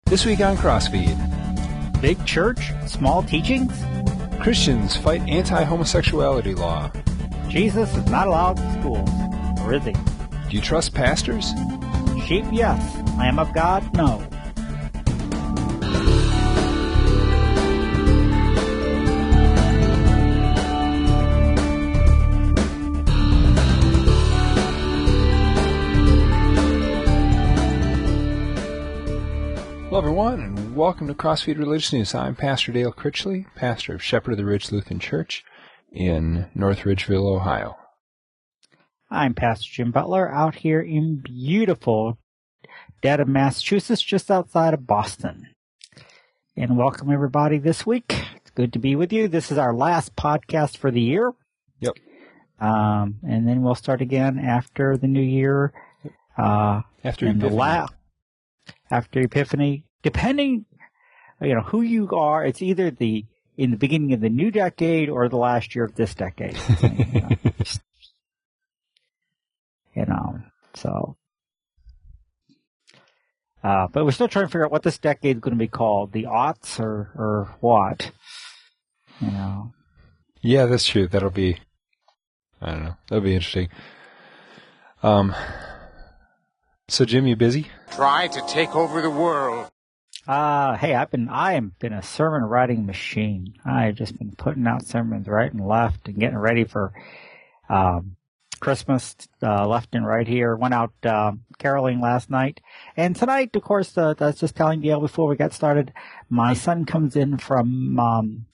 This week on CrossFeed. Big church, small teachings? Christians fight anti-homosexuality law. Jesus is not allowed in schools, or is he? Do you trust pastors? Sheep, yes. Lamb of God, no. Hello, everyone, and welcome to CrossFeed Religious News. I'm Pastor Dale Critchley, pastor of Shepherd of the Ridge Lutheran Church in North Ridgeville, Ohio. I'm Pastor Jim Butler, out here in beautiful Dedham, Massachusetts, just outside of Boston. And welcome, everybody, this week. It's good to be with you. This is our last podcast for the year. Yep. And then we'll start again after the new year. After Epiphany. After Epiphany. Depending, who you are, it's either in the beginning of the new decade or the last year of this decade. So. But we're still trying to figure out what this decade is going to be called, the aughts or what, Yeah, that's true. That'll be, I don't know, that'll be interesting. So Jim, you busy? Try to take over the world. Hey, I am been a sermon writing machine. I've just been putting out sermons right and left and getting ready for Christmas left and right here. Went out caroling last night. And tonight, of course, that's just telling Dale before we got started, my son comes in from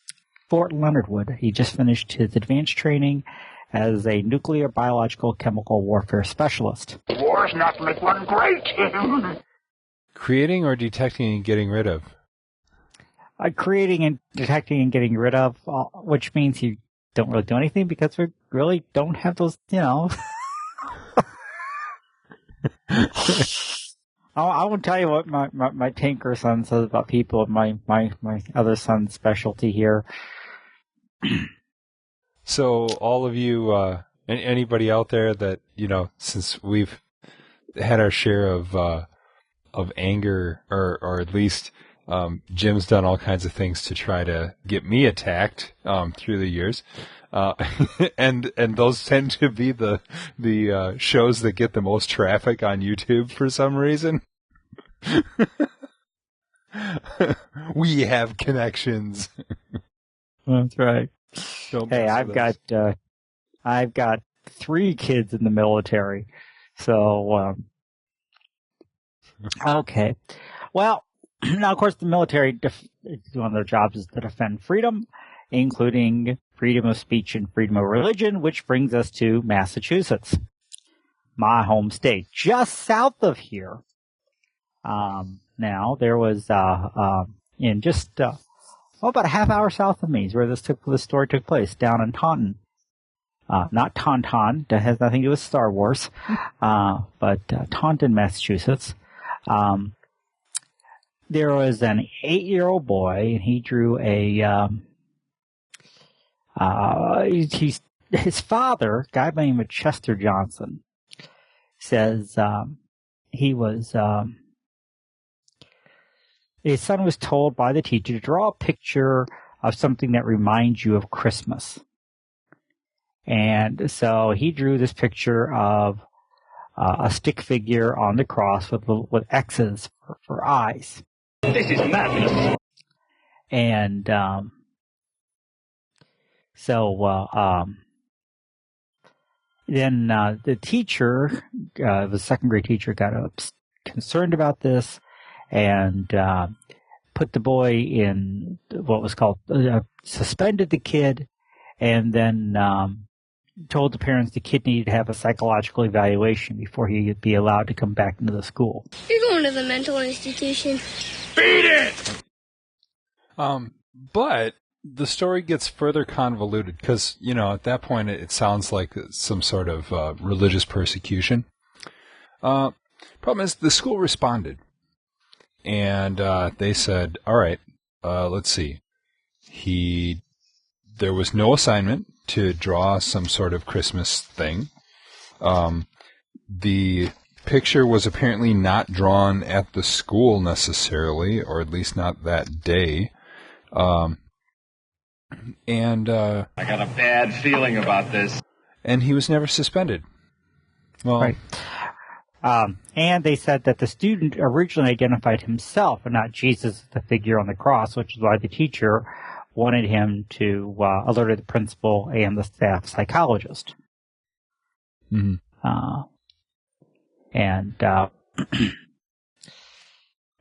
Fort Leonard Wood. He just finished his advanced training as a nuclear, biological, chemical warfare specialist. War's not make one great. Creating or detecting and getting rid of? Creating and detecting and getting rid of, which means you don't really do anything because we really don't have those, I won't tell you what my tanker son says about people, my other son's specialty here. So all of you, anybody out there that, since we've had our share of anger, or at least Jim's done all kinds of things to try to get me attacked through the years, and those tend to be the shows that get the most traffic on YouTube for some reason. We have connections. That's right. Hey, I've got 3 kids in the military, so okay. Well, now of course the military, one of their jobs is to defend freedom, including freedom of speech and freedom of religion, which brings us to Massachusetts, my home state, just south of here. Now there was in just about a half hour south of me is where this story took place, down in Taunton. Not Tauntaun, that has nothing to do with Star Wars, but Taunton, Massachusetts. There was an 8-year-old boy, and he drew his father, a guy by the name of Chester Johnson, says his son was told by the teacher to draw a picture of something that reminds you of Christmas. And so he drew this picture of a stick figure on the cross with X's for eyes. This is madness. And then the teacher, the second grade teacher, got concerned about this and put the boy in what was called, suspended the kid, and then told the parents the kid needed to have a psychological evaluation before he could be allowed to come back into the school. You're going to the mental institution. Beat it! But the story gets further convoluted because, at that point it sounds like some sort of religious persecution. Problem is the school responded. And they said, all right, let's see. There was no assignment to draw some sort of Christmas thing. The picture was apparently not drawn at the school necessarily, or at least not that day. And I got a bad feeling about this. And he was never suspended. Well, Right. And they said that the student originally identified himself and not Jesus as the figure on the cross, which is why the teacher wanted him to alert the principal and the staff psychologist. Mm-hmm.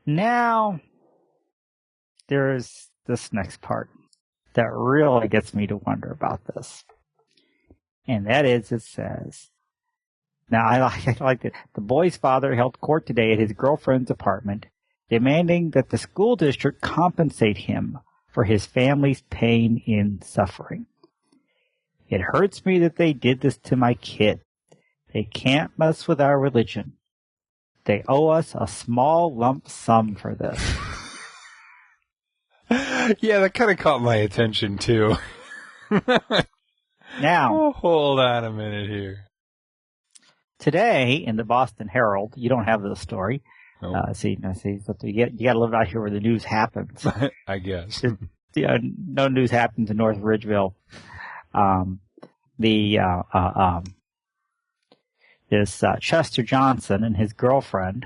Now there's this next part that really gets me to wonder about this. And that is, it says, now I like it. The boy's father held court today at his girlfriend's apartment, demanding that the school district compensate him for his family's pain and suffering. It hurts me that they did this to my kid. They can't mess with our religion. They owe us a small lump sum for this. Yeah, that kind of caught my attention, too. Now, hold on a minute here. Today, in the Boston Herald, you don't have this story. Oh. So you got to live out here where the news happens. I guess. No news happens in North Ridgeville. This Chester Johnson and his girlfriend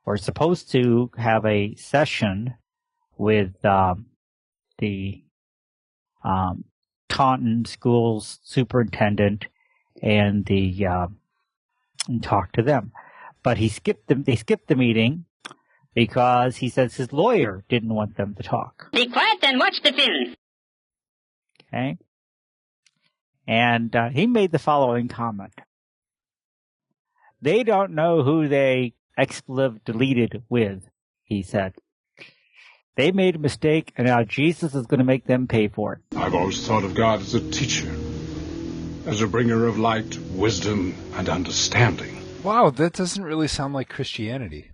were supposed to have a session with the Taunton Schools superintendent and talk to them. But they skipped the meeting because he says his lawyer didn't want them to talk. Be quiet and watch the film. Okay? And he made the following comment. They don't know who they expletive deleted with, he said. They made a mistake, and now Jesus is going to make them pay for it. I've always thought of God as a teacher, as a bringer of light, wisdom, and understanding. Wow, that doesn't really sound like Christianity.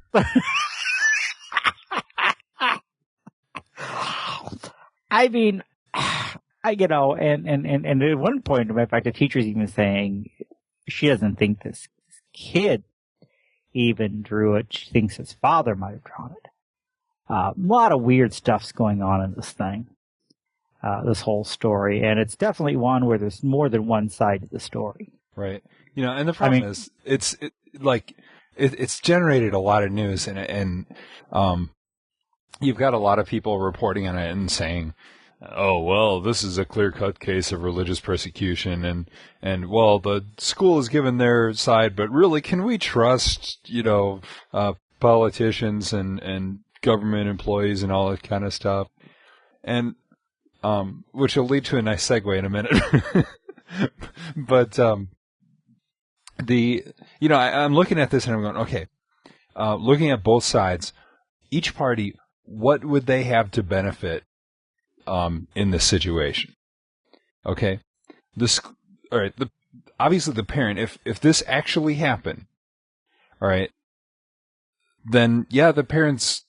I mean, and at one point, in fact, the teacher's even saying she doesn't think this kid even drew it. She thinks his father might have drawn it. A lot of weird stuff's going on in this thing, this whole story, and it's definitely one where there's more than one side to the story. Right. And the problem is, it's generated a lot of news, and you've got a lot of people reporting on it and saying, oh, well, this is a clear-cut case of religious persecution, and well, the school is given their side, but really, can we trust, politicians and government employees and all that kind of stuff? And, which will lead to a nice segue in a minute. But, I'm looking at this and I'm going, okay, looking at both sides, each party, what would they have to benefit in this situation? Okay, obviously the parent, if this actually happened, all right, then yeah, the parents,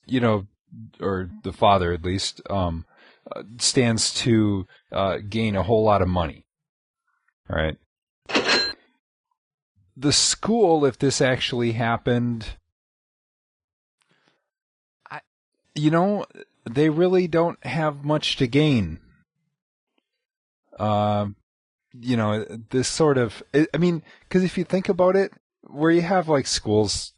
or the father at least, stands to gain a whole lot of money. All right. The school, if this actually happened, they really don't have much to gain. This sort of, because if you think about it, where you have like schools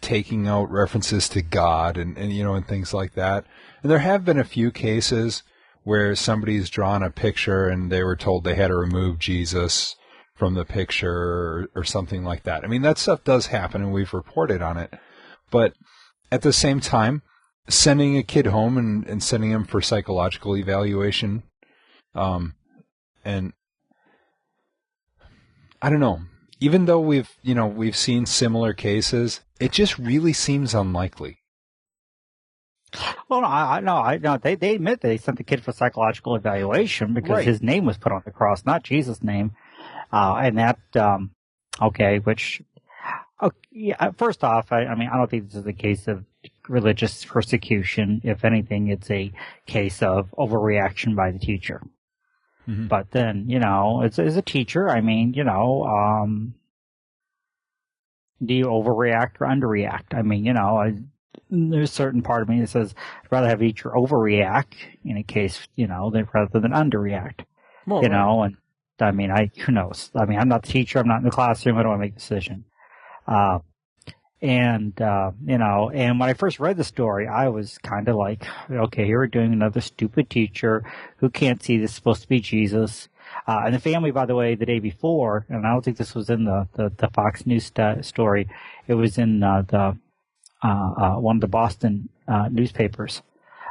taking out references to God and things like that, and there have been a few cases where somebody's drawn a picture and they were told they had to remove Jesus from the picture or something like that. That stuff does happen, and we've reported on it. But at the same time, sending a kid home and sending him for psychological evaluation, and I don't know. Even though we've seen similar cases, it just really seems unlikely. Well, no, they admit they sent the kid for psychological evaluation because his name was put on the cross, not Jesus' name. And that, first off, I don't think this is a case of religious persecution. If anything, it's a case of overreaction by the teacher. Mm-hmm. But then, as a teacher, do you overreact or underreact? I mean, there's a certain part of me that says I'd rather have a teacher overreact in a case, rather than underreact. Well, and I mean, who knows? I mean, I'm not the teacher. I'm not in the classroom. I don't want to make a decision. And when I first read the story, I was kind of like, okay, here we're doing another stupid teacher who can't see this is supposed to be Jesus. And the family, by the way, the day before, and I don't think this was in the Fox News story, it was in one of the Boston newspapers,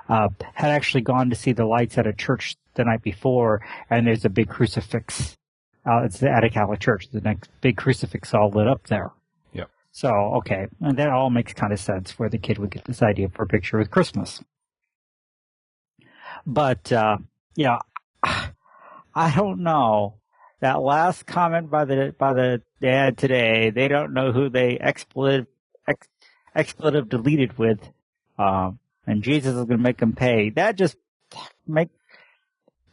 had actually gone to see the lights at a church the night before, and there's a big crucifix. It's at a Catholic church. The next big crucifix all lit up there. Yep. So, okay. And that all makes kind of sense where the kid would get this idea for a picture with Christmas. But, I don't know. That last comment by the dad today, they don't know who they expletive deleted with, and Jesus is going to make them pay. That just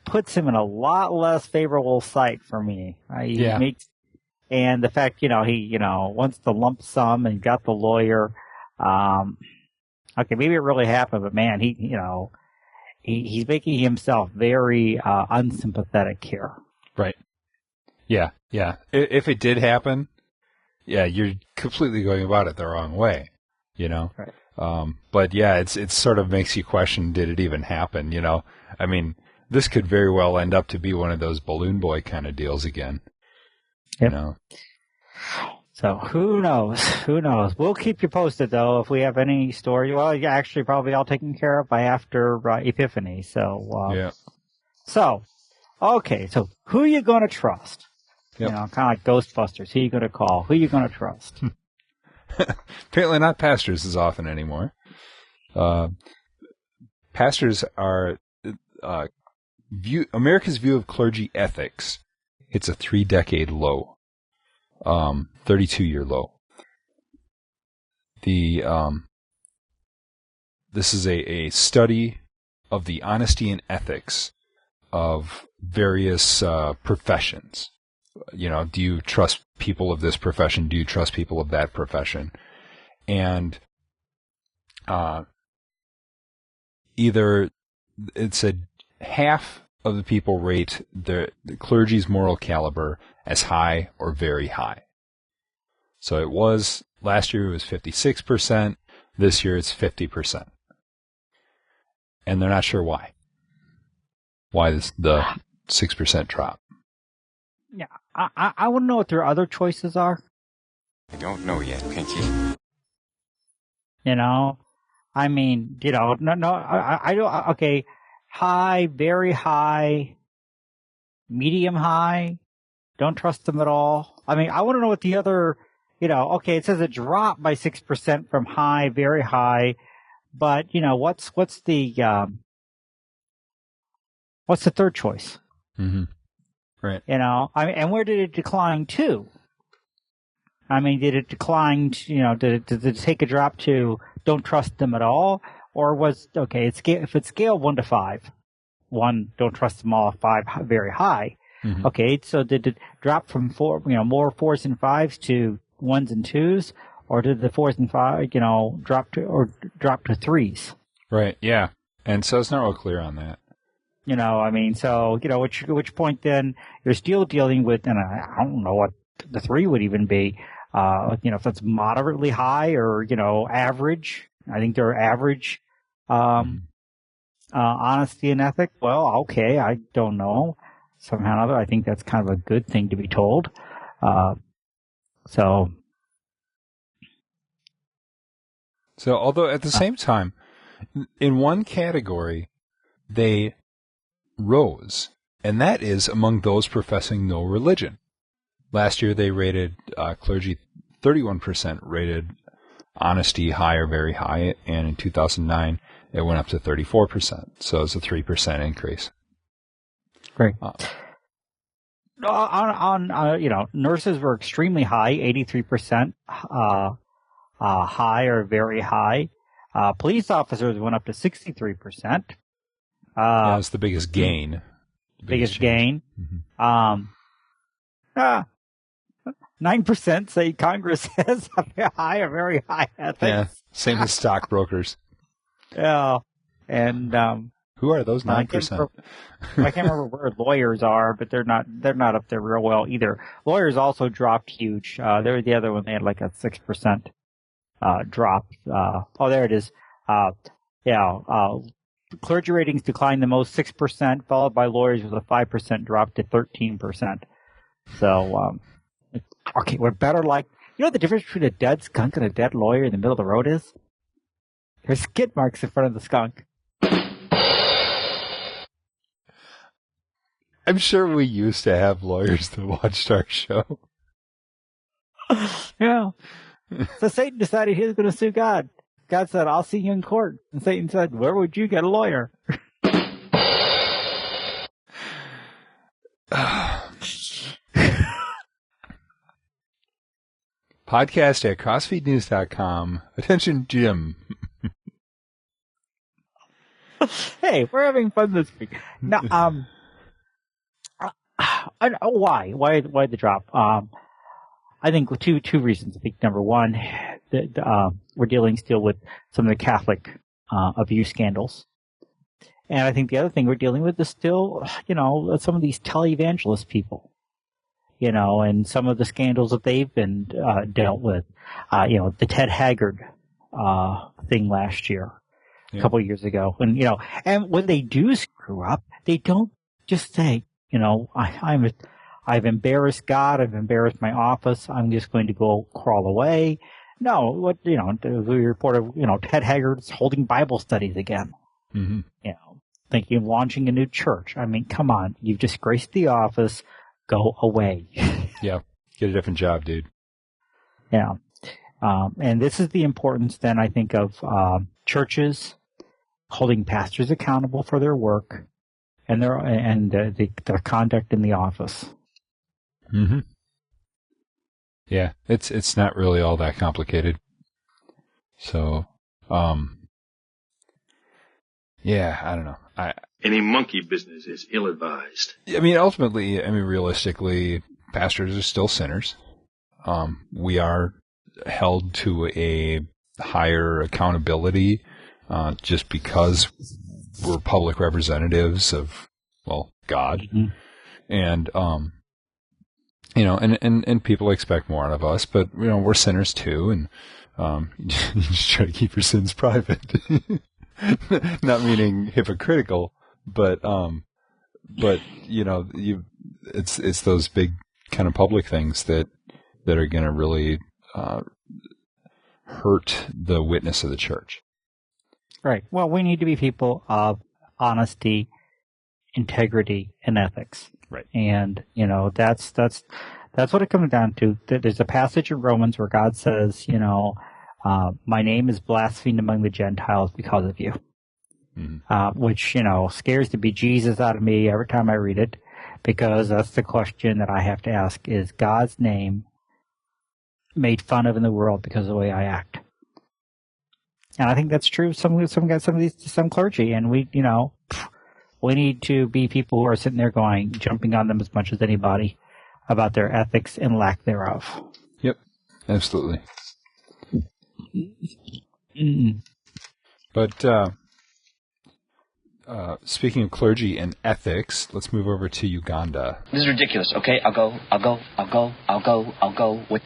puts him in a lot less favorable sight for me. And the fact, he wants the lump sum and got the lawyer. Okay, maybe it really happened, but man, he's making himself very unsympathetic here. Right. Yeah. If it did happen, you're completely going about it the wrong way, Right. But yeah, it sort of makes you question, did it even happen? I mean, this could very well end up to be one of those balloon boy kind of deals again. Yep. So who knows? We'll keep you posted though if we have any story. Well, actually probably all taken care of by after Epiphany. So, yeah. So, okay. So who are you going to trust? Yep. Kind of like Ghostbusters. Who are you going to call? Who are you going to trust? Apparently not pastors as often anymore. Pastors are America's view of clergy ethics. It's a 3-decade low, 32-year low. This is a study of the honesty and ethics of various professions. Do you trust people of this profession? Do you trust people of that profession? And either it said half of the people rate the clergy's moral caliber as high or very high. So it was, last year it was 56%, this year it's 50%. And they're not sure why. Why the 6% drop. Yeah, I want to know what their other choices are. I don't know yet, Pinky. I mean, I don't, okay, high, very high, medium high, don't trust them at all. I mean, I want to know what the other, okay, it says it dropped by 6% from high, very high, but, what's the third choice? Mm-hmm. Right. And where did it decline to? I mean, did it decline to, did it take a drop to don't trust them at all? Or if it's scale 1 to 5, 1, don't trust them all, 5, very high. Mm-hmm. Okay, so did it drop from 4, more 4s and 5s to 1s and 2s? Or did the 4s and 5, drop to 3s? Right, yeah. And so it's not real clear on that. Which point then you're still dealing with, and I don't know what the 3 would even be, if that's moderately high or, average. I think they're average, honesty and ethic. Well, okay, I don't know. Somehow or other, I think that's kind of a good thing to be told. So although at the same time, in one category, they rose, and that is among those professing no religion. Last year they rated clergy 31% rated honesty high or very high, and in 2009 it went up to 34%. So it's a 3% increase. Great. Nurses were extremely high, 83% high or very high. Police officers went up to 63%. That's the biggest gain. Biggest gain. Mm-hmm. 9% say Congress has a very high ethics. Yeah, same as stockbrokers. Yeah. And Who are those 9%? I can't remember where lawyers are, but they're not up there real well either. Lawyers also dropped huge. They were the other one. They had like a 6% drop. There it is. Clergy ratings declined the most, 6%, followed by lawyers with a 5% drop to 13%. So, okay, we're better like, you know what the difference between a dead skunk and a dead lawyer in the middle of the road is? There's skid marks in front of the skunk. I'm sure we used to have lawyers that watched our show. Yeah. So Satan decided he was going to sue God. God said, I'll see you in court. And Satan said, where would you get a lawyer? Podcast at crossfeednews.com. Attention, Jim. Hey, we're having fun this week. Now, why the drop? I think two reasons. I think number one, we're dealing still with some of the Catholic abuse scandals, and I think the other thing we're dealing with is still, some of these televangelist people, and some of the scandals that they've been dealt with. The Ted Haggard thing last year, a couple of years ago, and when they do screw up, they don't just say, I've embarrassed God. I've embarrassed my office. I'm just going to go crawl away. No, we reported, Ted Haggard's holding Bible studies again. Mm-hmm. Thinking of launching a new church. I mean, come on. You've disgraced the office. Go away. Yeah. Get a different job, dude. Yeah. And this is the importance then, I think, of churches holding pastors accountable for their work and their conduct in the office. Mm-hmm. Yeah, it's not really all that complicated. So, yeah, I don't know. Any monkey business is ill-advised. Ultimately, realistically, pastors are still sinners. We are held to a higher accountability, just because we're public representatives of, God. Mm-hmm. And, and people expect more out of us, but, we're sinners too, and, you just try to keep your sins private. Not meaning hypocritical, but it's those big kind of public things that are going to really, hurt the witness of the church. Right. Well, we need to be people of honesty, integrity, and ethics. Right. And, that's what it comes down to. There's a passage in Romans where God says, my name is blasphemed among the Gentiles because of you. Mm-hmm. Which, scares the bejesus out of me every time I read it, because that's the question that I have to ask. Is God's name made fun of in the world because of the way I act? And I think that's true of some clergy. And we need to be people who are sitting there jumping on them as much as anybody about their ethics and lack thereof. Yep, absolutely. Mm-hmm. But speaking of clergy and ethics, let's move over to Uganda. This is ridiculous. Okay, I'll go with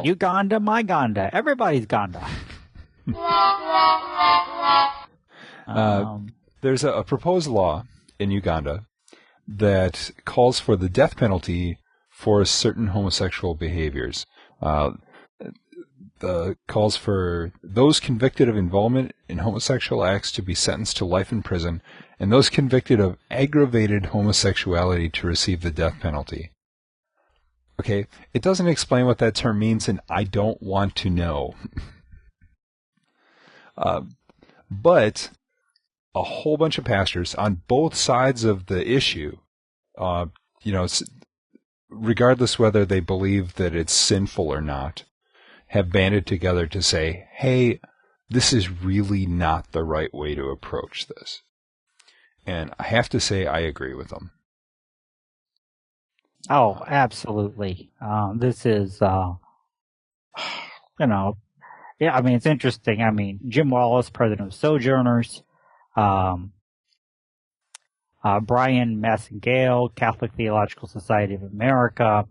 Uganda, my Gonda. Everybody's Gonda. There's a proposed law in Uganda that calls for the death penalty for certain homosexual behaviors. Calls for those convicted of involvement in homosexual acts to be sentenced to life in prison, and those convicted of aggravated homosexuality to receive the death penalty. Okay, it doesn't explain what that term means, and I don't want to know. But a whole bunch of pastors on both sides of the issue, regardless whether they believe that it's sinful or not, have banded together to say, hey, this is really not the right way to approach this. And I have to say I agree with them. Oh, absolutely. This is, yeah, I mean, it's interesting. I mean, Jim Wallace, president of Sojourners, Brian Massengale, Catholic Theological Society of America,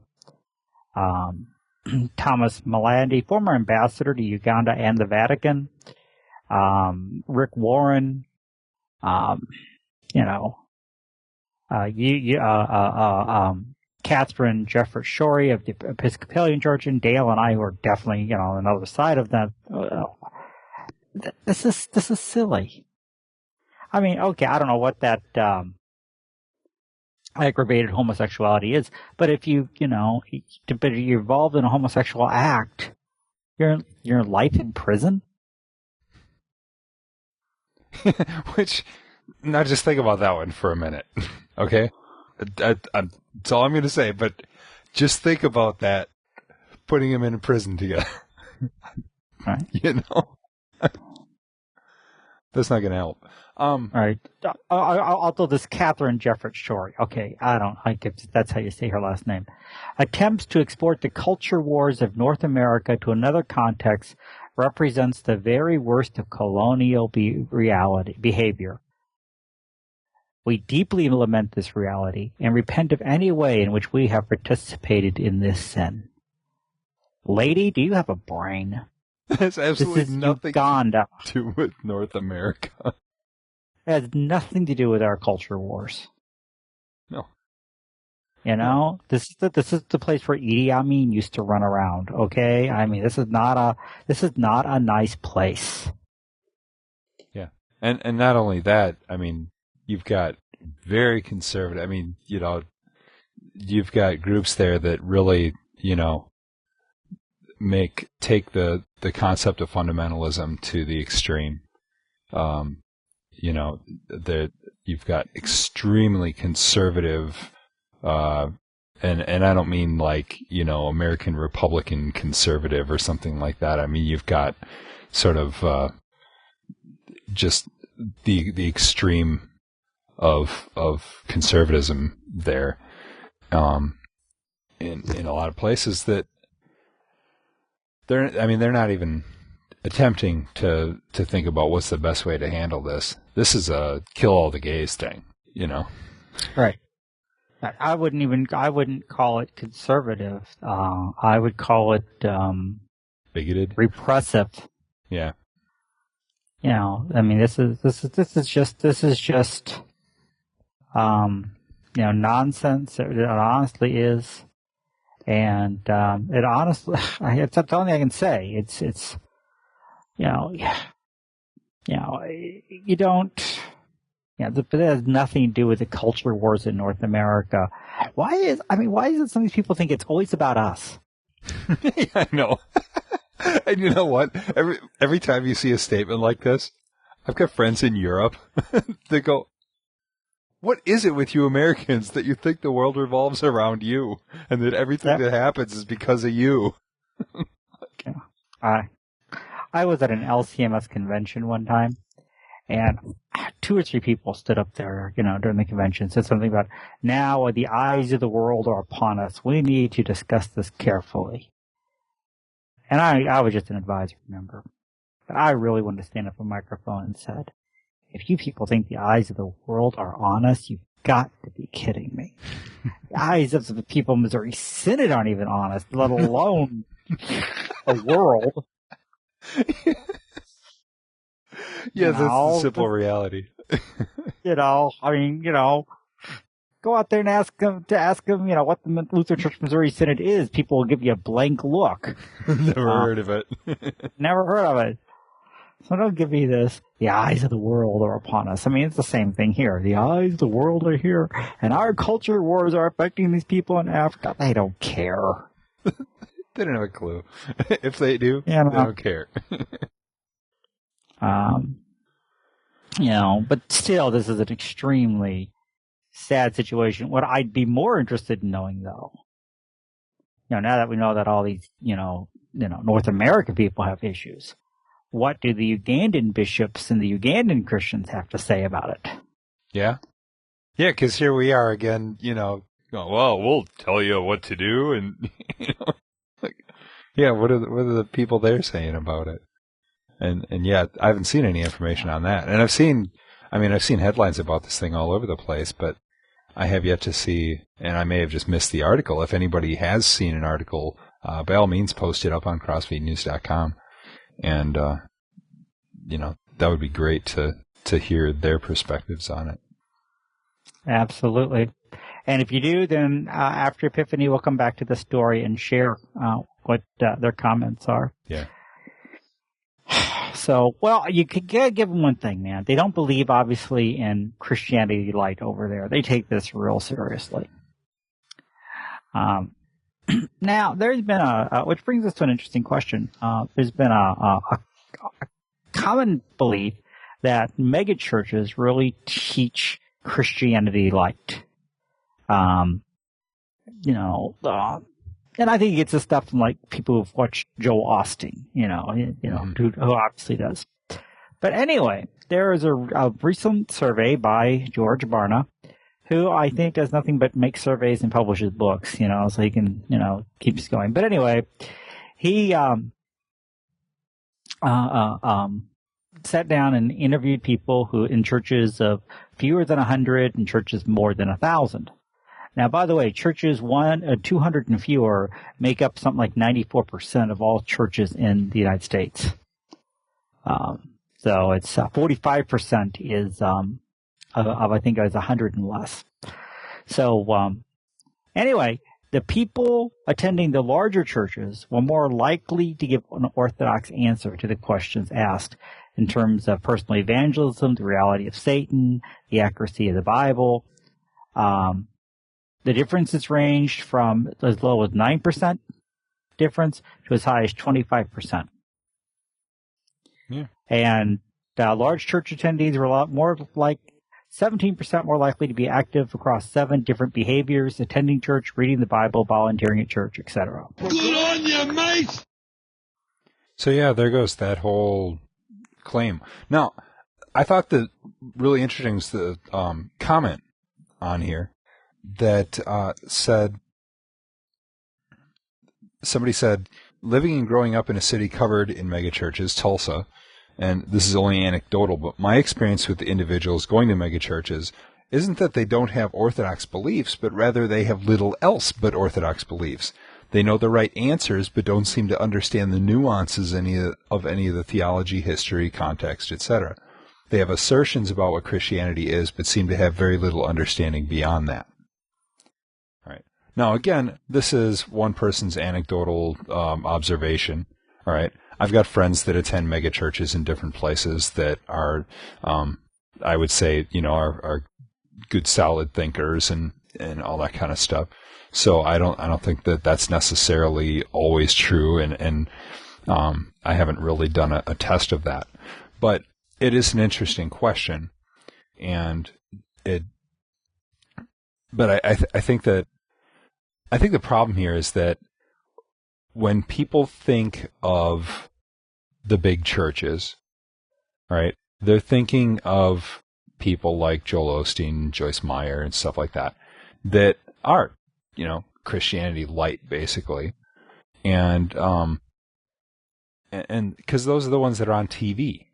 Thomas Malandi, former ambassador to Uganda and the Vatican, Rick Warren, Catherine Jeffrett Shorey of the Episcopalian Church, and Dale and I, who are definitely, on the other side of that. This is silly. I mean, okay, I don't know what that aggravated homosexuality is, but if you're involved in a homosexual act, you're life in prison. Which, now just think about that one for a minute, okay? That's all I'm going to say, but just think about that, putting him in prison together. Right. That's not going to help. All right. I'll do this Catherine Jeffrett Shorey. Okay, that's how you say her last name. Attempts to export the culture wars of North America to another context represents the very worst of colonial behavior. We deeply lament this reality and repent of any way in which we have participated in this sin. Lady, do you have a brain? That's absolutely nothing Uganda. to do with North America. It has nothing to do with our culture wars. No. This is the place where Idi Amin used to run around. Okay, I mean, this is not a nice place. Yeah, and not only that, I mean, you've got very conservative. I mean, you've got groups there that really, take the concept of fundamentalism to the extreme. You've got extremely conservative, and I don't mean like, American Republican conservative or something like that. I mean, you've got sort of, just the extreme of conservatism there, in a lot of places that they're not even attempting to think about what's the best way to handle this. This is a kill all the gays thing, Right. I wouldn't call it conservative. I would call it bigoted, repressive. Yeah. I mean, this is just nonsense. It honestly is, and it honestly, it's the only thing I can say. It's you don't. But it has nothing to do with the culture wars in North America. Why is it some of these people think it's always about us? Yeah, I know. And you know what? Every time you see a statement like this, I've got friends in Europe that go, "What is it with you Americans that you think the world revolves around you and that everything that happens is because of you?" I was at an LCMS convention one time, and 2 or 3 people stood up there, during the convention, said something about, now the eyes of the world are upon us. We need to discuss this carefully. And I was just an advisory member. But I really wanted to stand up a microphone and said, if you people think the eyes of the world are on us, you've got to be kidding me. The eyes of the people in Missouri Synod aren't even on us, let alone a world. Yeah, that's the simple reality. Go out there and ask them, what the Lutheran Church Missouri Synod is. People will give you a blank look. Never heard of it. Never heard of it. So don't give me this, the eyes of the world are upon us. I mean, it's the same thing here. The eyes of the world are here, and our culture wars are affecting these people in Africa. They don't care. They don't have a clue. If they do, they don't care. But still, this is an extremely sad situation. What I'd be more interested in knowing, though, now that we know that all these, North American people have issues, what do the Ugandan bishops and the Ugandan Christians have to say about it? Yeah. Yeah, because here we are again, go, well, we'll tell you what to do, and like, yeah, what are the people there saying about it? And yeah, I haven't seen any information on that. And I've seen headlines about this thing all over the place, but I have yet to see, and I may have just missed the article. If anybody has seen an article, by all means, post it up on CrossFeedNews.com, and that would be great to hear their perspectives on it. Absolutely. And if you do, then after Epiphany, we'll come back to the story and share what their comments are. Yeah. So, well, you could give them one thing, man. They don't believe, obviously, in Christianity light over there. They take this real seriously. Now, there's been which brings us to an interesting question. There's been a common belief that megachurches really teach Christianity light. And I think it's the stuff from like people who've watched Joel Osteen, who obviously does. But anyway, there is a recent survey by George Barna, who I think does nothing but make surveys and publishes books, so he can, keep us going. But anyway, he sat down and interviewed people who in churches of fewer than 100 and churches more than 1,000. Now, by the way, churches 200 and fewer make up something like 94% of all churches in the United States. So it's 45% is I think it was 100 and less. So anyway, the people attending the larger churches were more likely to give an orthodox answer to the questions asked in terms of personal evangelism, the reality of Satan, the accuracy of the Bible. The differences ranged from as low as 9% difference to as high as 25%. Yeah. And large church attendees were a lot more 17% more likely to be active across 7 different behaviors: attending church, reading the Bible, volunteering at church, etc. Good on you, mate! So yeah, there goes that whole claim. Now, I thought that really interesting was the comment on here that somebody said, living and growing up in a city covered in megachurches, Tulsa, and this is only anecdotal, but my experience with the individuals going to megachurches isn't that they don't have orthodox beliefs, but rather they have little else but orthodox beliefs. They know the right answers, but don't seem to understand the nuances of any of the theology, history, context, etc. They have assertions about what Christianity is, but seem to have very little understanding beyond that. All right. Now, again, this is one person's anecdotal observation. All right. I've got friends that attend megachurches in different places that are, I would say, are good, solid thinkers and all that kind of stuff. So I don't think that that's necessarily always true, and I haven't really done a test of that. But it is an interesting question, and but I think the problem here is that when people think of the big churches, right, they're thinking of people like Joel Osteen, Joyce Meyer, and stuff like that are, Christianity light, basically, and because those are the ones that are on TV,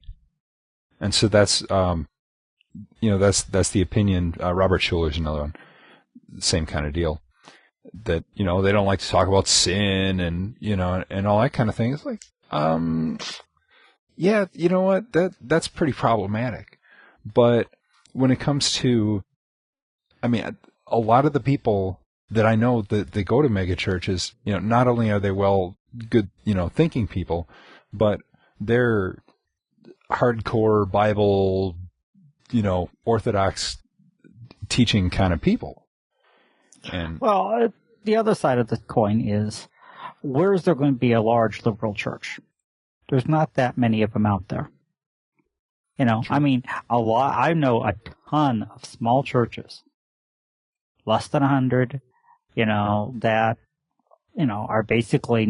and so that's that's the opinion. Robert Schuller's another one, same kind of deal. That they don't like to talk about sin and and all that kind of thing. It's like, yeah, you know what, that's pretty problematic. But when it comes to, a lot of the people that I know that they go to megachurches, not only are they good, thinking people, but they're hardcore Bible, Orthodox teaching kind of people. And well, the other side of the coin is, where is there going to be a large liberal church? There's not that many of them out there. I know a ton of small churches, less than 100, that, are basically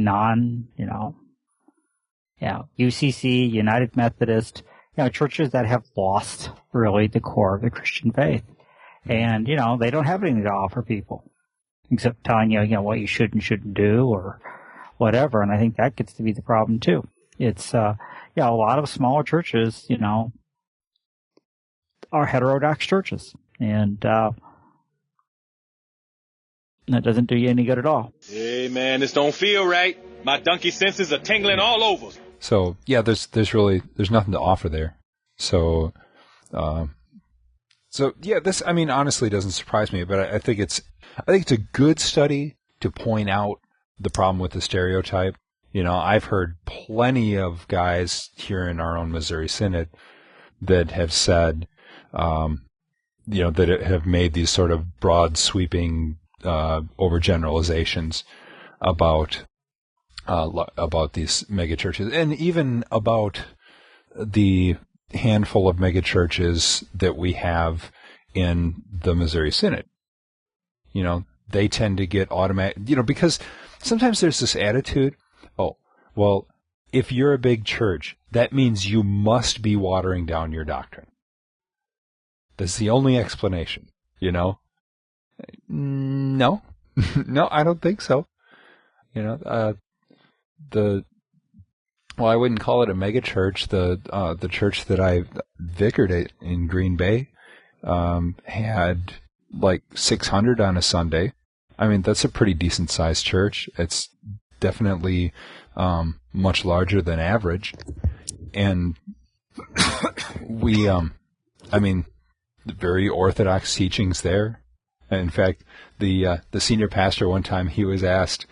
UCC, United Methodist, churches that have lost really the core of the Christian faith. And, they don't have anything to offer people. except telling you, what you should and shouldn't do or whatever. And I think that gets to be the problem too. It's, a lot of smaller churches, are heterodox churches. And, that doesn't do you any good at all. Hey, man, this don't feel right. My donkey senses are tingling all over. So, yeah, there's nothing to offer there. So, this, honestly doesn't surprise me, but I think it's a good study to point out the problem with the stereotype. I've heard plenty of guys here in our own Missouri Synod that have said, that have made these sort of broad sweeping, overgeneralizations about these megachurches, and even about the handful of megachurches that we have in the Missouri Synod. They tend to get automatic, because sometimes there's this attitude, oh, well, if you're a big church, that means you must be watering down your doctrine. That's the only explanation, No, no, I don't think so. I wouldn't call it a mega church. The church that I vicared at in Green Bay had like 600 on a Sunday. That's a pretty decent sized church. It's definitely much larger than average, and we very orthodox teachings there. In fact, the senior pastor one time, he was asked,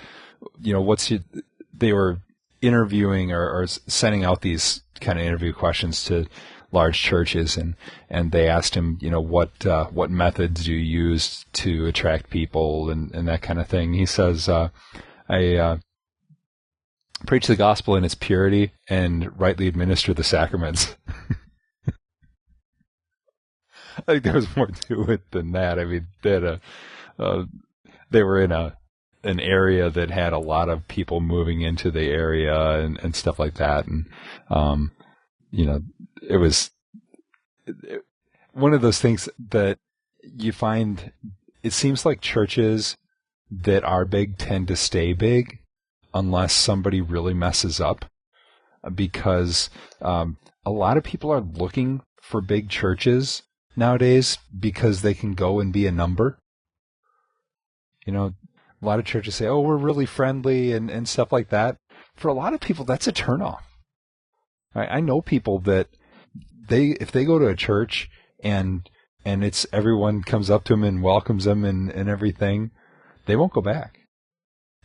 they were interviewing or sending out these kind of interview questions to large churches, and they asked him, what methods do you use to attract people and that kind of thing. He says, I preach the gospel in its purity and rightly administer the sacraments. I think there was more to it than that. They were in an area that had a lot of people moving into the area and stuff like that, and it was one of those things that you find. It seems like churches that are big tend to stay big unless somebody really messes up, because a lot of people are looking for big churches nowadays because they can go and be a number. A lot of churches say, oh, we're really friendly and stuff like that. For a lot of people, that's a turnoff. I know people that if they go to a church and it's everyone comes up to them and welcomes them and everything, they won't go back.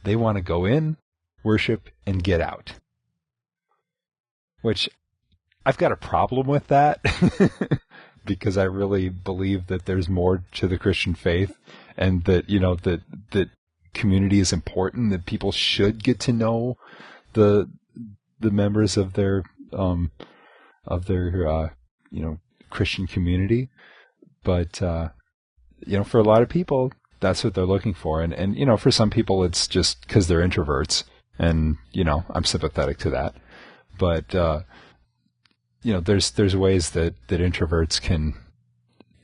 They want to go in, worship, and get out. Which I've got a problem with that. Because I really believe that there's more to the Christian faith, and that that community is important. That people should get to know the members of their Christian community. But for a lot of people, that's what they're looking for, and for some people, it's just because they're introverts, and I'm sympathetic to that. But there's ways that introverts can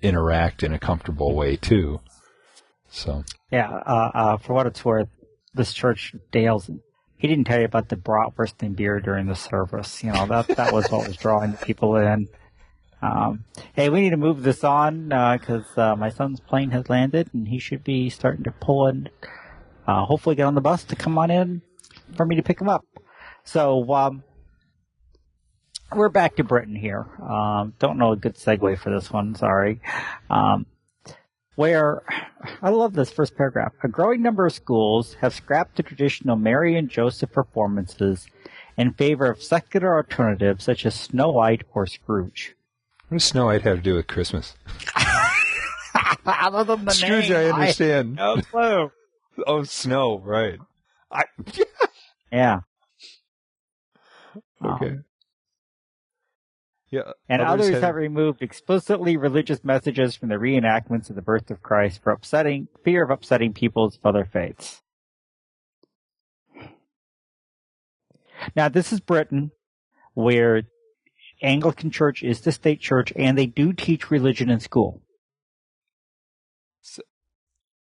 interact in a comfortable way too. So yeah, for what it's worth, this church, Dale's, he didn't tell you about the bratwurst and beer during the service. That was what was drawing the people in. Hey, we need to move this on because my son's plane has landed and he should be starting to pull in. Hopefully, get on the bus to come on in for me to pick him up. So. We're back to Britain here. Don't know a good segue for this one, sorry. Where, I love this first paragraph. A growing number of schools have scrapped the traditional Mary and Joseph performances in favor of secular alternatives such as Snow White or Scrooge. What does Snow White have to do with Christmas? Other than the Scrooge, name, I understand. No clue. Oh, snow, right. Yeah. Okay. Yeah, and others have removed explicitly religious messages from the reenactments of the birth of Christ for fear of upsetting peoples of other faiths. Now, this is Britain, where Anglican Church is the state church, and they do teach religion in school.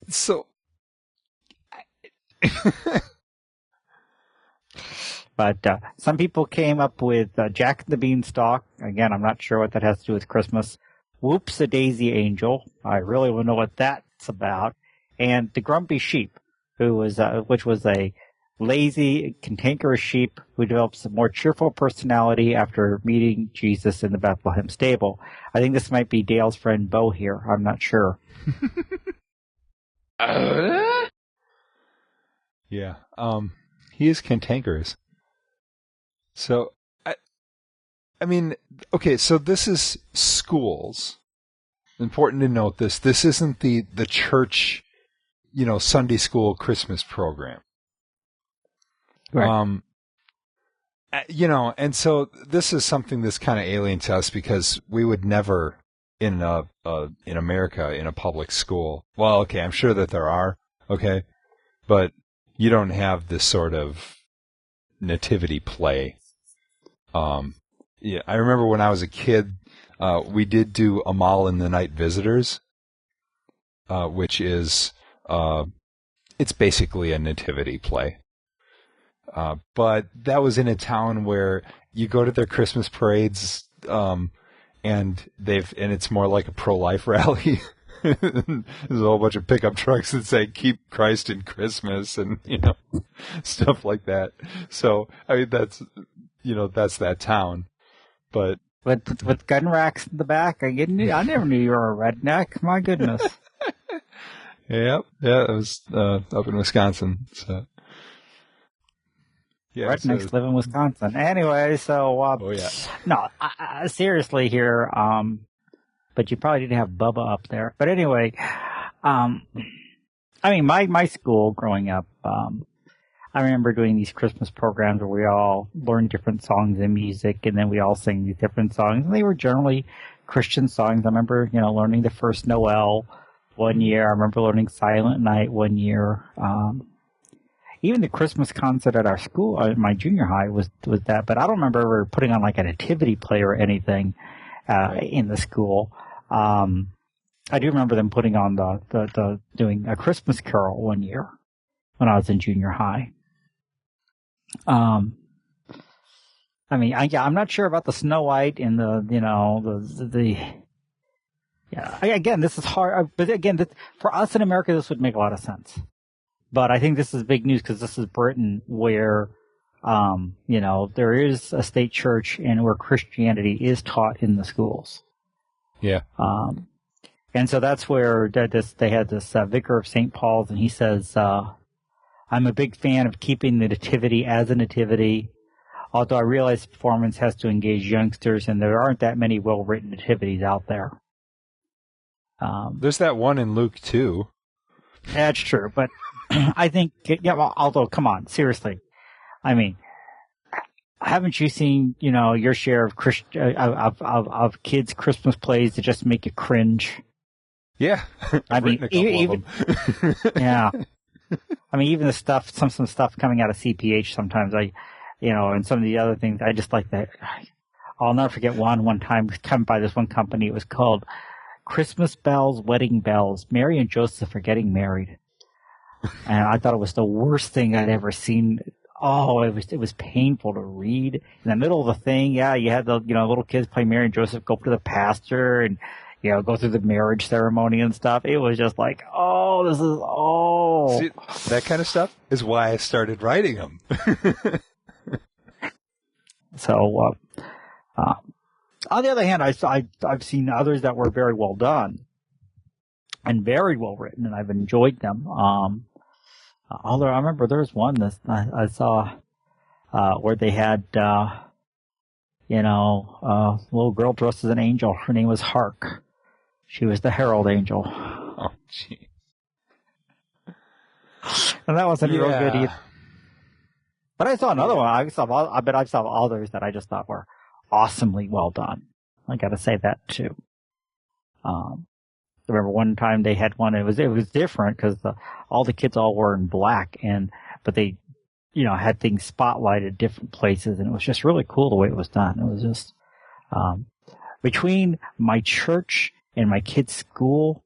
So But some people came up with Jack the Beanstalk. Again, I'm not sure what that has to do with Christmas. Whoops, a Daisy Angel. I really want to know what that's about. And the Grumpy Sheep, which was a lazy, cantankerous sheep who develops a more cheerful personality after meeting Jesus in the Bethlehem stable. I think this might be Dale's friend Bo here. I'm not sure. Yeah. He is cantankerous. So, I mean, okay, so this is schools. Important to note this. This isn't the church, Sunday school Christmas program. Right. And so this is something that's kind of alien to us because we would never in America in a public school. Well, okay, I'm sure that there are, okay, but you don't have this sort of nativity play. I remember when I was a kid, we did do Amal and the Night Visitors, which is it's basically a nativity play. But that was in a town where you go to their Christmas parades, and it's more like a pro-life rally. There's a whole bunch of pickup trucks that say "Keep Christ in Christmas" and stuff like that. So I mean that's that town, but with gun racks in the back. I never knew you were a redneck. My goodness. Yeah, it was up in Wisconsin. So. Yeah, rednecks live in Wisconsin. Anyway, so oh yeah. No, seriously here. But you probably didn't have Bubba up there. But anyway, I mean, my school growing up, I remember doing these Christmas programs where we all learned different songs and music, and then we all sang these different songs, and they were generally Christian songs. I remember, learning the first Noel one year. I remember learning Silent Night one year. Even the Christmas concert at our school, my junior high, was that. But I don't remember ever putting on like a nativity play or anything in the school. I do remember them putting on the doing a Christmas Carol one year when I was in junior high. I mean, I'm not sure about the Snow White and again, this is hard, but again, for us in America, this would make a lot of sense. But I think this is big news because this is Britain where, there is a state church and where Christianity is taught in the schools. Yeah. And so that's where they had this vicar of St. Paul's, and he says, I'm a big fan of keeping the nativity as a nativity, although I realize performance has to engage youngsters, and there aren't that many well-written nativities out there. There's that one in Luke, too. That's true, but I think, although, come on, seriously. I mean, haven't you seen, your share of kids' Christmas plays that just make you cringe? Yeah. I mean, even yeah. I mean, even the stuff, some stuff coming out of CPH sometimes, and some of the other things, I just like that. I'll never forget one time, come by this one company, it was called Christmas Bells, Wedding Bells, Mary and Joseph are getting married. And I thought it was the worst thing I'd ever seen. Oh, it was painful to read. In the middle of the thing, yeah, you had the, little kids play Mary and Joseph, go up to the pastor and, go through the marriage ceremony and stuff. It was just like, See, that kind of stuff is why I started writing them. So, on the other hand, I've seen others that were very well done and very well written, and I've enjoyed them. Although I remember there was one that I saw where they had, a little girl dressed as an angel. Her name was Hark. She was the herald angel. Oh, gee. And that wasn't real good either. But I saw another one. I saw others that I just thought were awesomely well done. I got to say that too. I remember one time they had one. It was different because all the kids all were in black, but they, had things spotlighted different places, and it was just really cool the way it was done. It was just between my church and my kids' school,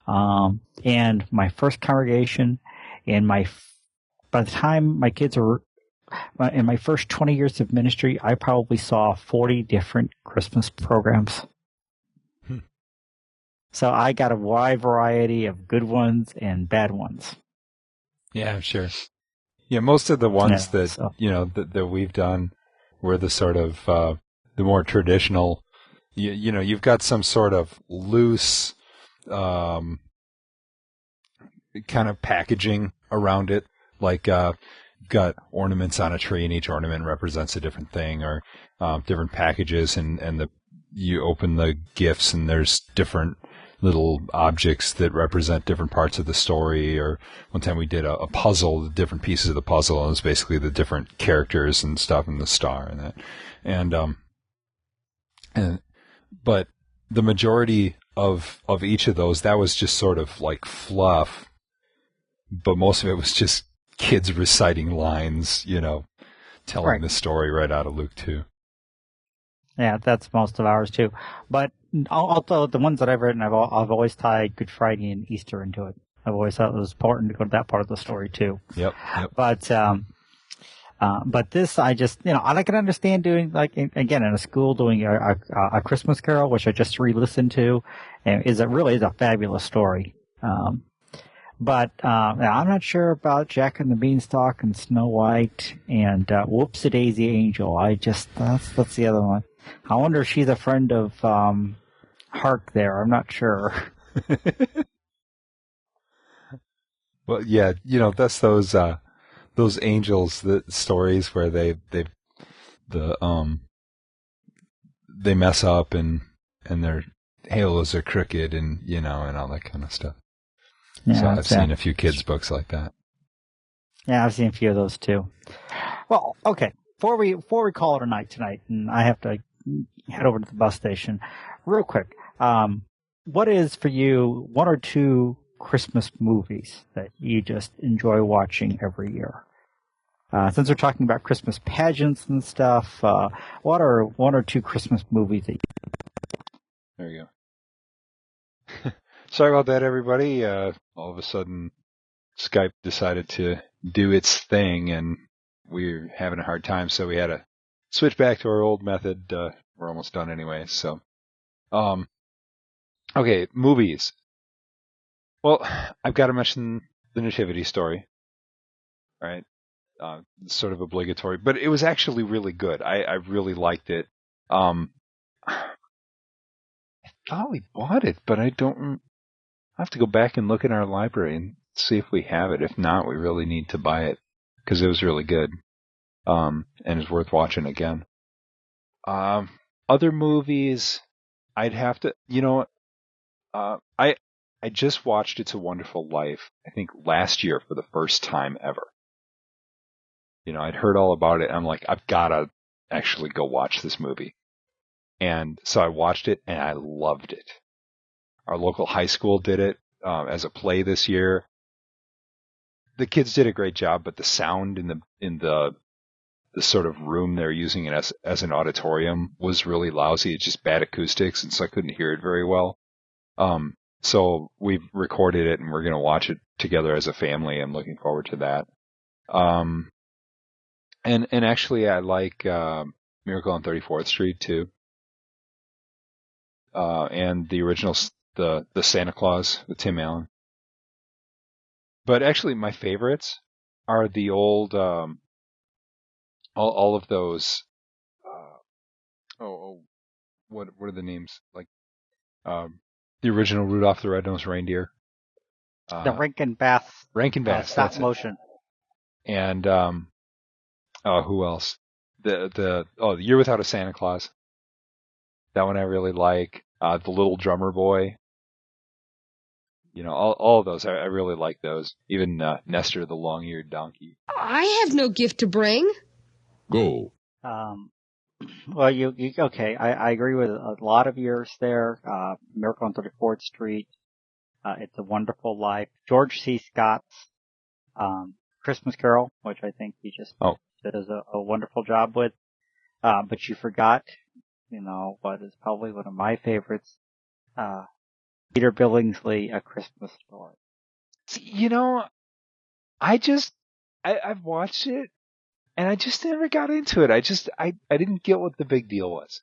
and my first congregation by the time my kids were in my first 20 years of ministry, I probably saw 40 different Christmas programs. So I got a wide variety of good ones and bad ones. Yeah, I'm sure. Yeah, most of the ones that we've done were the sort of the more traditional. You know, you've got some sort of loose kind of packaging around it, like got ornaments on a tree, and each ornament represents a different thing, or different packages, and you open the gifts, and there's different little objects that represent different parts of the story. Or one time we did a puzzle, the different pieces of the puzzle, and it was basically the different characters and stuff, and the star and that. But the majority of each of those, that was just sort of like fluff, but most of it was just kids reciting lines, telling the story right out of Luke 2. Yeah, that's most of ours too. But although the ones that I've written, I've always tied Good Friday and Easter into it. I've always thought it was important to go to that part of the story too. Yep. But this, I just, I can understand doing, like, again, in a school doing a Christmas Carol, which I just re-listened to, and it really is a fabulous story. But I'm not sure about Jack and the Beanstalk and Snow White and Whoops-a-Daisy Angel. That's the other one. I wonder if she's a friend of Hark there. I'm not sure. Well, yeah, that's those angels, the stories where they mess up and their halos are crooked and and all that kind of stuff. Yeah, so I've seen a few kids' books like that. Yeah, I've seen a few of those too. Well, okay. Before we call it a night tonight, and I have to head over to the bus station, real quick. What is for you one or two Christmas movies that you just enjoy watching every year? Since we're talking about Christmas pageants and stuff, what are one or two Christmas movies that you... There you go. Sorry about that, everybody. All of a sudden, Skype decided to do its thing, and we're having a hard time, so we had to switch back to our old method. We're almost done anyway, so. Okay, movies. Well, I've got to mention the Nativity Story, right? Sort of obligatory, but it was actually really good. I really liked it. I thought we bought it, but I have to go back and look in our library and see if we have it. If not, we really need to buy it because it was really good, and it's worth watching again. Other movies, I'd have to, I just watched It's a Wonderful Life, I think last year for the first time ever. I'd heard all about it. I'm like, I've got to actually go watch this movie. And so I watched it and I loved it. Our local high school did it as a play this year. The kids did a great job, but the sound in the sort of room they're using it as an auditorium was really lousy. It's just bad acoustics, and so I couldn't hear it very well. So we've recorded it, and we're going to watch it together as a family. I'm looking forward to that. And actually, I like Miracle on 34th Street too, and the original the Santa Claus with Tim Allen. But actually, my favorites are the old all of those. What are the names? Like the original Rudolph the Red-Nosed Reindeer. The Rankin Bass. Stop motion. And who else? The Year Without a Santa Claus. That one I really like. The Little Drummer Boy. All of those. I really like those. Even Nestor the Long-Eared Donkey. I have no gift to bring. Go. Well, you okay. I agree with a lot of yours there. Miracle on 34th Street. It's a Wonderful Life. George C. Scott's Christmas Carol, which I think he just does a wonderful job with. But you forgot, what is probably one of my favorites, Peter Billingsley, A Christmas Story. See, I've watched it, and I just never got into it. I didn't get what the big deal was.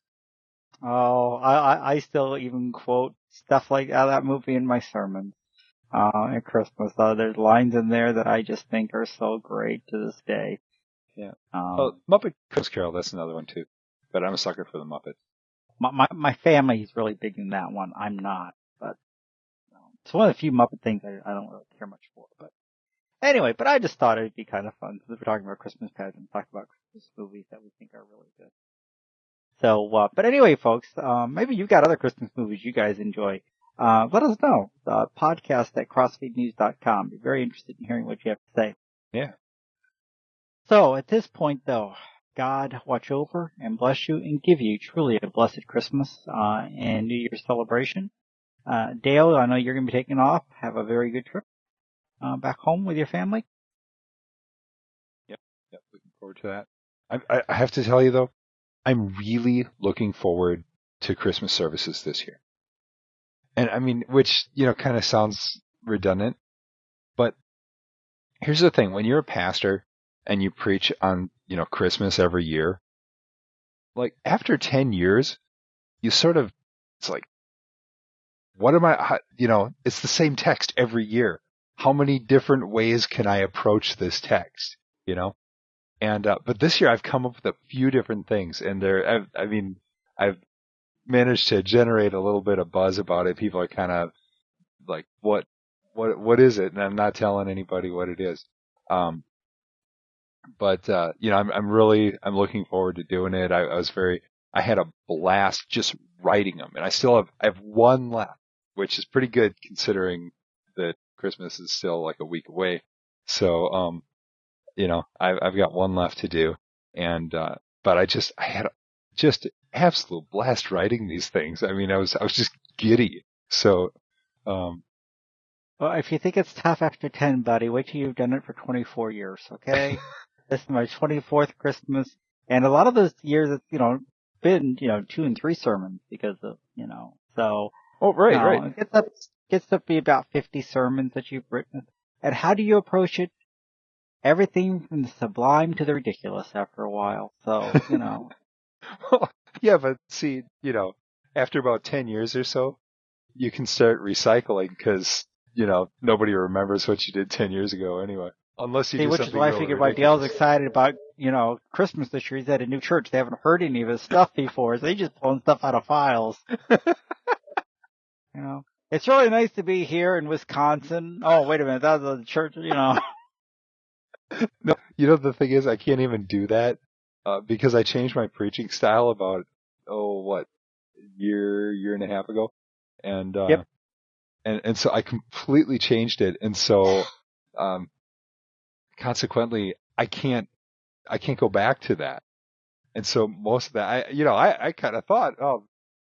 Oh, I still even quote stuff like that movie in my sermons at Christmas. There's lines in there that I just think are so great to this day. Yeah. Muppet Christmas Carol, that's another one too. But I'm a sucker for the Muppets. My family's really big in that one. I'm not, but it's one of the few Muppet things I don't really care much for. But anyway, I just thought it'd be kind of fun since we're talking about Christmas pageants, talk about Christmas movies that we think are really good. So, but anyway, folks, maybe you've got other Christmas movies you guys enjoy. Let us know. Podcast at crossfeednews.com. Be very interested in hearing what you have to say. Yeah. So at this point, though, God watch over and bless you and give you truly a blessed Christmas and New Year's celebration. Dale, I know you're going to be taking off. Have a very good trip back home with your family. Yep, looking forward to that. I have to tell you, though, I'm really looking forward to Christmas services this year. And I mean, which, kind of sounds redundant, but here's the thing. When you're a pastor and you preach on, Christmas every year, like after 10 years, you sort of, it's like, what am I, it's the same text every year. How many different ways can I approach this text, And, but this year I've come up with a few different things, and I've managed to generate a little bit of buzz about it. People are kind of like, what is it? And I'm not telling anybody what it is. But I'm looking forward to doing it. I had a blast just writing them, and I have one left, which is pretty good considering that Christmas is still like a week away. So, I've got one left to do, and but I had just absolute blast writing these things. I mean, I was just giddy. So, well, if you think it's tough after 10, buddy, wait till you've done it for 24 years, okay? This is my 24th Christmas, and a lot of those years, it's, been, 2 and 3 sermons because of, so. Oh, right. It gets up to be about 50 sermons that you've written. And how do you approach it? Everything from the sublime to the ridiculous after a while. So, Well, yeah, but see, after about 10 years or so, you can start recycling because, nobody remembers what you did 10 years ago anyway. Unless you do which something is why I really figured why ridiculous. Dale's excited about, Christmas this year. He's at a new church. They haven't heard any of his stuff before, so they just pulling stuff out of files. It's really nice to be here in Wisconsin. Oh, wait a minute. That was a church, No, the thing is, I can't even do that, because I changed my preaching style about, year and a half ago. And, yep. and so I completely changed it. And so, consequently, I can't go back to that. And so most of that, I kind of thought,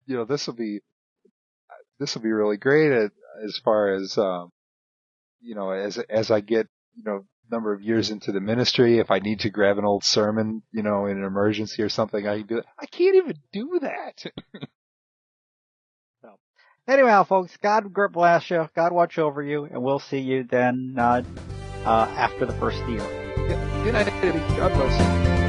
this will be really great as far as, as I get, number of years into the ministry, if I need to grab an old sermon, in an emergency or something, I can do it. I can't even do that. So, anyway, folks, God bless you. God watch over you, and we'll see you then after the first year. Good night, Eddie. God bless you.